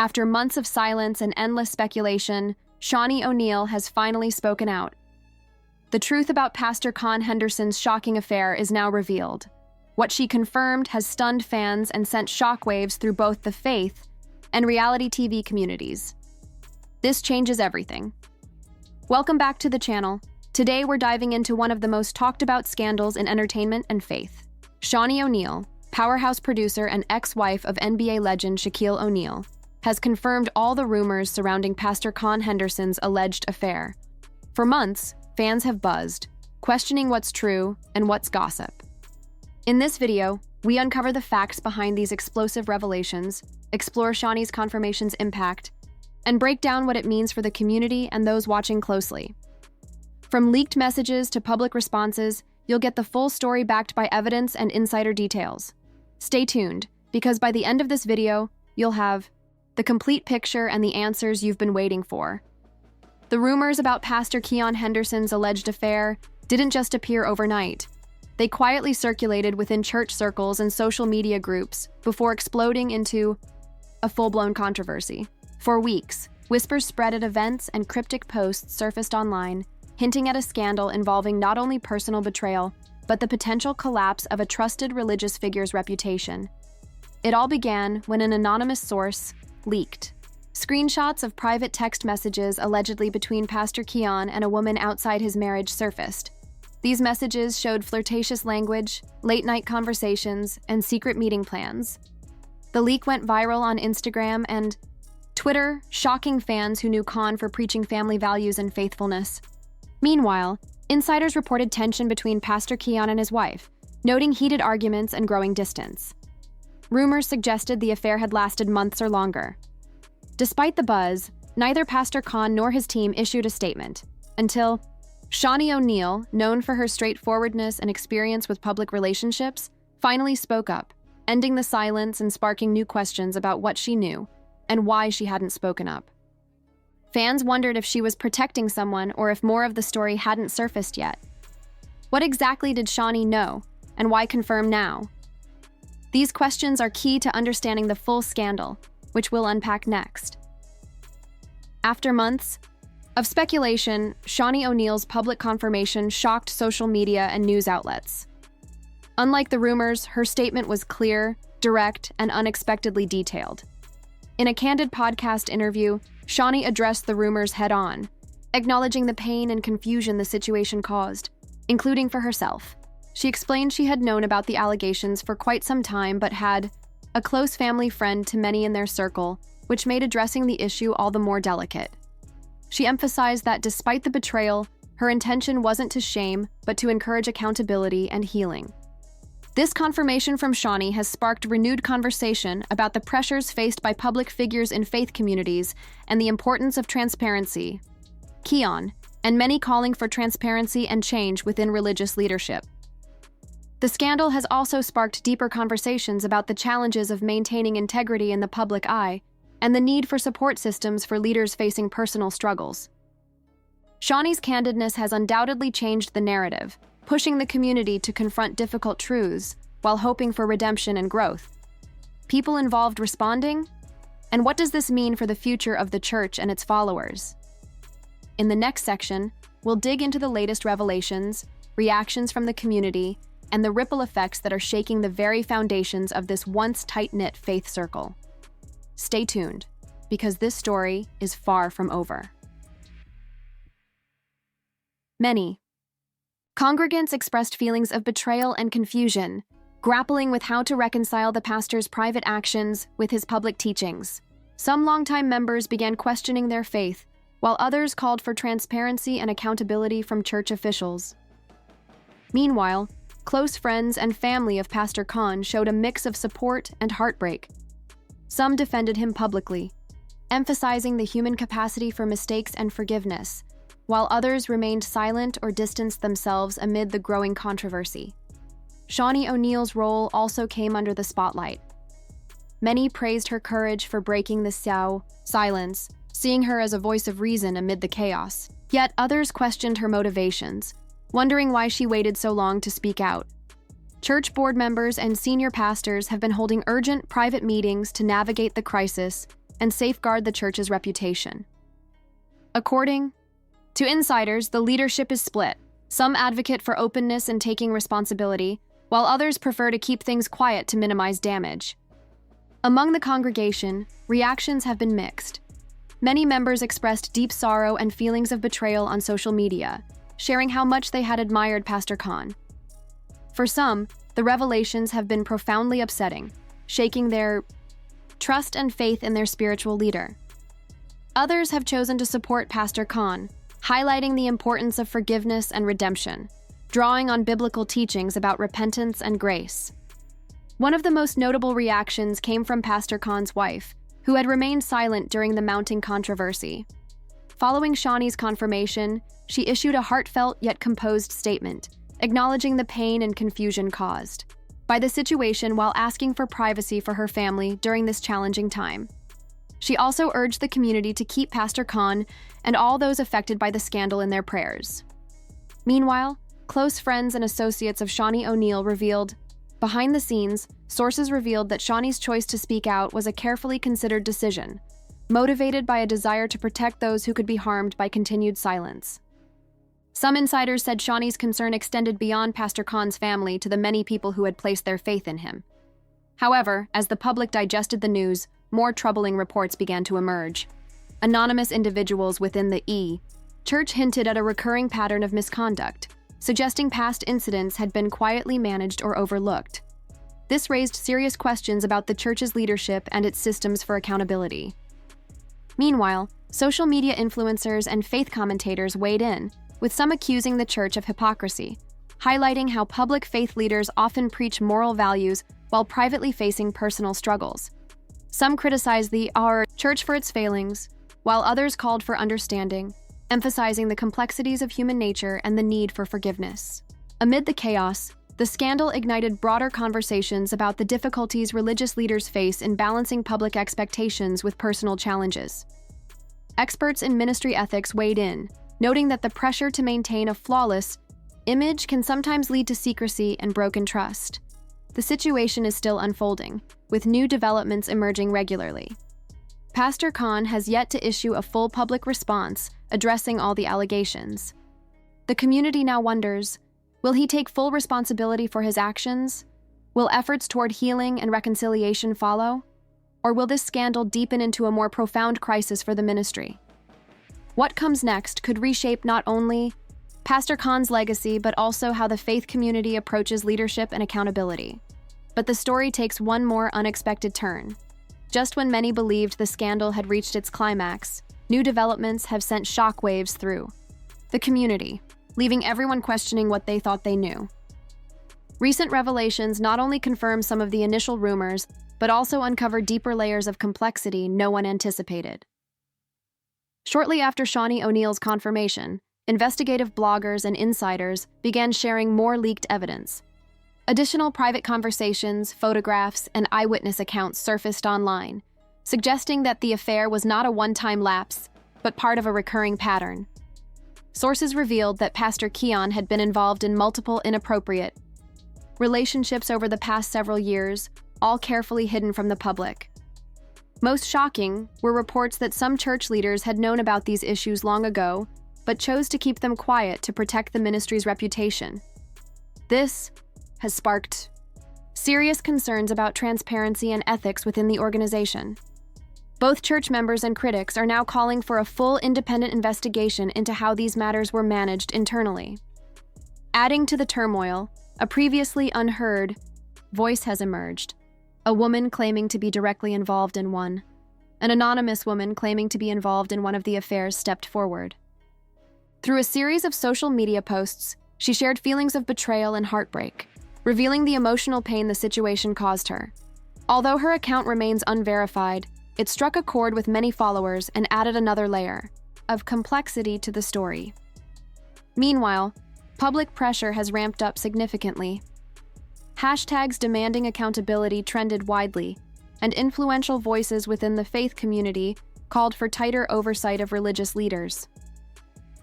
After months of silence and endless speculation, Shaunie O'Neal has finally spoken out. The truth about Pastor Con Henderson's shocking affair is now revealed. What she confirmed has stunned fans and sent shockwaves through both the faith and reality TV communities. This changes everything. Welcome back to the channel. Today we're diving into one of the most talked about scandals in entertainment and faith. Shaunie O'Neal, powerhouse producer and ex-wife of NBA legend Shaquille O'Neal, has confirmed all the rumors surrounding Pastor Con Henderson's alleged affair. For months, fans have buzzed, questioning what's true and what's gossip. In this video, we uncover the facts behind these explosive revelations, explore Shaunie's confirmation's impact, and break down what it means for the community and those watching closely. From leaked messages to public responses, you'll get the full story backed by evidence and insider details. Stay tuned, because by the end of this video, you'll have the complete picture and the answers you've been waiting for. The rumors about Pastor Con Henderson's alleged affair didn't just appear overnight. They quietly circulated within church circles and social media groups before exploding into a full-blown controversy. For weeks, whispers spread at events and cryptic posts surfaced online, hinting at a scandal involving not only personal betrayal, but the potential collapse of a trusted religious figure's reputation. It all began when an anonymous source leaked screenshots of private text messages allegedly between Pastor Con and a woman outside his marriage surfaced. These messages showed flirtatious language, late-night conversations, and secret meeting plans. The leak went viral on Instagram and Twitter, shocking fans who knew Con for preaching family values and faithfulness. Meanwhile, insiders reported tension between Pastor Con and his wife, noting heated arguments and growing distance. Rumors suggested the affair had lasted months or longer. Despite the buzz, neither Pastor Con nor his team issued a statement, until Shaunie O'Neal, known for her straightforwardness and experience with public relationships, finally spoke up, ending the silence and sparking new questions about what she knew and why she hadn't spoken up. Fans wondered if she was protecting someone or if more of the story hadn't surfaced yet. What exactly did Shaunie know, and why confirm now? These questions are key to understanding the full scandal, which we'll unpack next. After months of speculation, Shaunie O'Neal's public confirmation shocked social media and news outlets. Unlike the rumors, her statement was clear, direct, and unexpectedly detailed. In a candid podcast interview, Shaunie addressed the rumors head-on, acknowledging the pain and confusion the situation caused, including for herself. She explained she had known about the allegations for quite some time but had a close family friend to many in their circle, which made addressing the issue all the more delicate. She emphasized that despite the betrayal, her intention wasn't to shame, but to encourage accountability and healing. This confirmation from Shaunie has sparked renewed conversation about the pressures faced by public figures in faith communities and the importance of transparency. Con, and many calling for transparency and change within religious leadership. The scandal has also sparked deeper conversations about the challenges of maintaining integrity in the public eye and the need for support systems for leaders facing personal struggles. Shaunie's candidness has undoubtedly changed the narrative, pushing the community to confront difficult truths while hoping for redemption and growth. People involved responding? And what does this mean for the future of the church and its followers? In the next section, we'll dig into the latest revelations, reactions from the community, and the ripple effects that are shaking the very foundations of this once tight-knit faith circle. Stay tuned, because this story is far from over. Many congregants expressed feelings of betrayal and confusion, grappling with how to reconcile the pastor's private actions with his public teachings. Some longtime members began questioning their faith, while others called for transparency and accountability from church officials. Meanwhile, close friends and family of Pastor Con showed a mix of support and heartbreak. Some defended him publicly, emphasizing the human capacity for mistakes and forgiveness, while others remained silent or distanced themselves amid the growing controversy. Shaunie O'Neal's role also came under the spotlight. Many praised her courage for breaking the silence, seeing her as a voice of reason amid the chaos. Yet others questioned her motivations, wondering why she waited so long to speak out. Church board members and senior pastors have been holding urgent private meetings to navigate the crisis, and safeguard the church's reputation. According to insiders, the leadership is split. Some advocate for openness and taking responsibility, while others prefer to keep things quiet to minimize damage. Among the congregation, reactions have been mixed. Many members expressed deep sorrow and feelings of betrayal on social media, sharing how much they had admired Pastor Khan. For some, the revelations have been profoundly upsetting, shaking their trust and faith in their spiritual leader. Others have chosen to support Pastor Khan, highlighting the importance of forgiveness and redemption, drawing on biblical teachings about repentance and grace. One of the most notable reactions came from Pastor Khan's wife, who had remained silent during the mounting controversy. Following Shaunie's confirmation, she issued a heartfelt yet composed statement, acknowledging the pain and confusion caused by the situation while asking for privacy for her family during this challenging time. She also urged the community to keep Pastor Khan and all those affected by the scandal in their prayers. Meanwhile, close friends and associates of Shaunie O'Neal revealed, behind the scenes, sources revealed that Shaunie's choice to speak out was a carefully considered decision, motivated by a desire to protect those who could be harmed by continued silence. Some insiders said Shaunie's concern extended beyond Pastor Khan's family to the many people who had placed their faith in him. However, as the public digested the news, more troubling reports began to emerge. Anonymous individuals within the church hinted at a recurring pattern of misconduct, suggesting past incidents had been quietly managed or overlooked. This raised serious questions about the church's leadership and its systems for accountability. Meanwhile, social media influencers and faith commentators weighed in, with some accusing the church of hypocrisy, highlighting how public faith leaders often preach moral values while privately facing personal struggles. Some criticized the church for its failings, while others called for understanding, emphasizing the complexities of human nature and the need for forgiveness. Amid the chaos, the scandal ignited broader conversations about the difficulties religious leaders face in balancing public expectations with personal challenges. Experts in ministry ethics weighed in, noting that the pressure to maintain a flawless image can sometimes lead to secrecy and broken trust. The situation is still unfolding, with new developments emerging regularly. Pastor Khan has yet to issue a full public response addressing all the allegations. The community now wonders, will he take full responsibility for his actions? Will efforts toward healing and reconciliation follow? Or will this scandal deepen into a more profound crisis for the ministry? What comes next could reshape not only Pastor Khan's legacy, but also how the faith community approaches leadership and accountability. But the story takes one more unexpected turn. Just when many believed the scandal had reached its climax, new developments have sent shockwaves through the community, leaving everyone questioning what they thought they knew. Recent revelations not only confirm some of the initial rumors, but also uncover deeper layers of complexity no one anticipated. Shortly after Shaunie O'Neal's confirmation, investigative bloggers and insiders began sharing more leaked evidence. Additional private conversations, photographs, and eyewitness accounts surfaced online, suggesting that the affair was not a one-time lapse, but part of a recurring pattern. Sources revealed that Pastor Keon had been involved in multiple inappropriate relationships over the past several years, all carefully hidden from the public. Most shocking were reports that some church leaders had known about these issues long ago, but chose to keep them quiet to protect the ministry's reputation. This has sparked serious concerns about transparency and ethics within the organization. Both church members and critics are now calling for a full independent investigation into how these matters were managed internally. Adding to the turmoil, a previously unheard voice has emerged. A woman claiming to be directly involved in one. An anonymous woman claiming to be involved in one of the affairs stepped forward. Through a series of social media posts, she shared feelings of betrayal and heartbreak, revealing the emotional pain the situation caused her. Although her account remains unverified, it struck a chord with many followers and added another layer of complexity to the story. Meanwhile, public pressure has ramped up significantly. Hashtags demanding accountability trended widely, and influential voices within the faith community called for tighter oversight of religious leaders.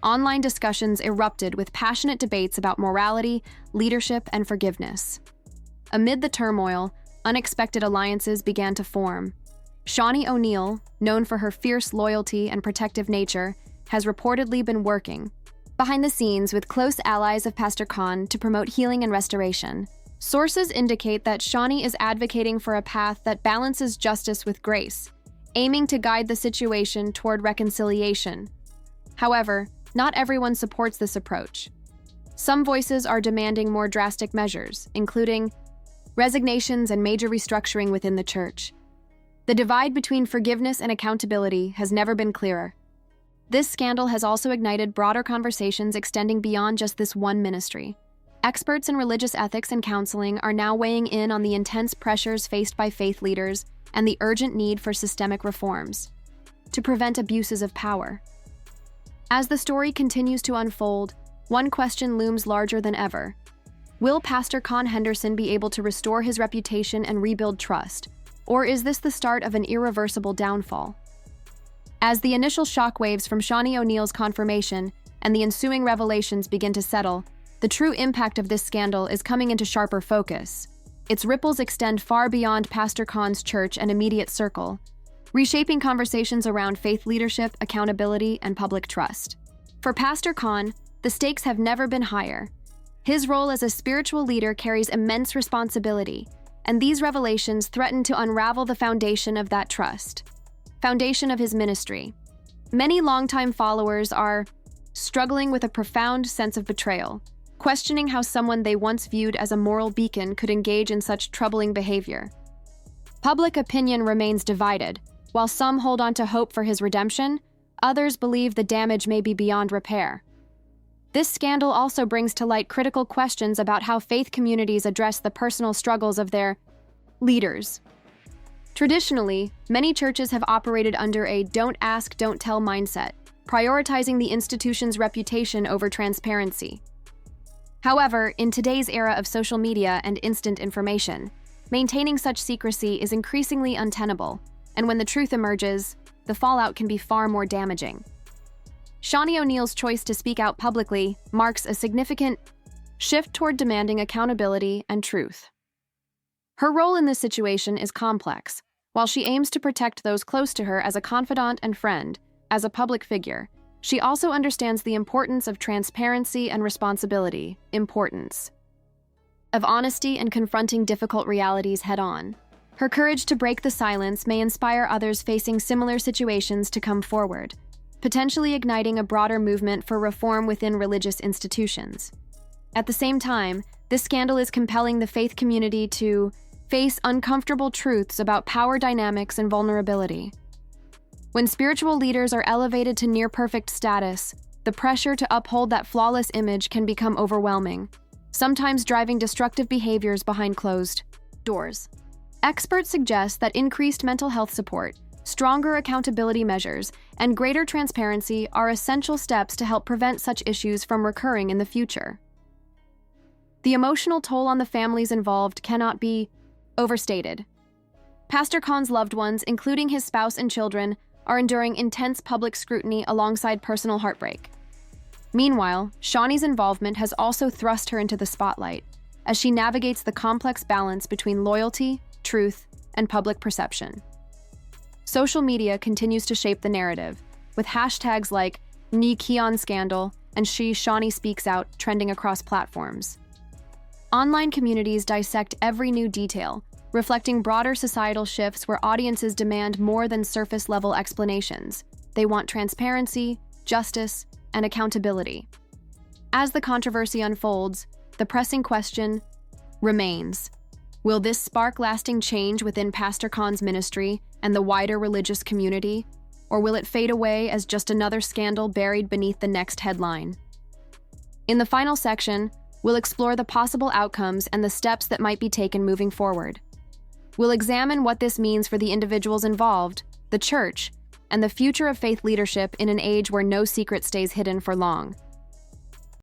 Online discussions erupted with passionate debates about morality, leadership, and forgiveness. Amid the turmoil, unexpected alliances began to form. Shaunie O'Neal, known for her fierce loyalty and protective nature, has reportedly been working behind the scenes with close allies of Pastor Khan to promote healing and restoration. Sources indicate that Shaunie is advocating for a path that balances justice with grace, aiming to guide the situation toward reconciliation. However, not everyone supports this approach. Some voices are demanding more drastic measures, including resignations and major restructuring within the church. The divide between forgiveness and accountability has never been clearer. This scandal has also ignited broader conversations extending beyond just this one ministry. Experts in religious ethics and counseling are now weighing in on the intense pressures faced by faith leaders and the urgent need for systemic reforms to prevent abuses of power. As the story continues to unfold, one question looms larger than ever. Will Pastor Con Henderson be able to restore his reputation and rebuild trust? Or is this the start of an irreversible downfall? As the initial shockwaves from Shaunie O'Neal's confirmation and the ensuing revelations begin to settle, the true impact of this scandal is coming into sharper focus. Its ripples extend far beyond Pastor Khan's church and immediate circle, reshaping conversations around faith leadership, accountability, and public trust. For Pastor Khan, the stakes have never been higher. His role as a spiritual leader carries immense responsibility, and these revelations threaten to unravel the foundation of that trust, foundation of his ministry. Many longtime followers are struggling with a profound sense of betrayal, questioning how someone they once viewed as a moral beacon could engage in such troubling behavior. Public opinion remains divided. While some hold on to hope for his redemption, others believe the damage may be beyond repair. This scandal also brings to light critical questions about how faith communities address the personal struggles of their leaders. Traditionally, many churches have operated under a don't ask, don't tell mindset, prioritizing the institution's reputation over transparency. However, in today's era of social media and instant information, maintaining such secrecy is increasingly untenable, and when the truth emerges, the fallout can be far more damaging. Shaunie O'Neal's choice to speak out publicly marks a significant shift toward demanding accountability and truth. Her role in this situation is complex. While she aims to protect those close to her as a confidant and friend, as a public figure, she also understands the importance of transparency and responsibility, of honesty and confronting difficult realities head-on. Her courage to break the silence may inspire others facing similar situations to come forward, potentially igniting a broader movement for reform within religious institutions. At the same time, this scandal is compelling the faith community to face uncomfortable truths about power dynamics and vulnerability. When spiritual leaders are elevated to near-perfect status, the pressure to uphold that flawless image can become overwhelming, sometimes driving destructive behaviors behind closed doors. Experts suggest that increased mental health support, stronger accountability measures, and greater transparency are essential steps to help prevent such issues from recurring in the future. The emotional toll on the families involved cannot be overstated. Pastor Khan's loved ones, including his spouse and children, are enduring intense public scrutiny alongside personal heartbreak. Meanwhile, Shaunie's involvement has also thrust her into the spotlight as she navigates the complex balance between loyalty, truth, and public perception. Social media continues to shape the narrative, with hashtags like #NeKeon and Shaunie Speaks Out trending across platforms. Online communities dissect every new detail, reflecting broader societal shifts where audiences demand more than surface-level explanations. They want transparency, justice, and accountability. As the controversy unfolds, the pressing question remains: will this spark lasting change within Pastor Khan's ministry and the wider religious community, or will it fade away as just another scandal buried beneath the next headline? In the final section, we'll explore the possible outcomes and the steps that might be taken moving forward. We'll examine what this means for the individuals involved, the church, and the future of faith leadership in an age where no secret stays hidden for long.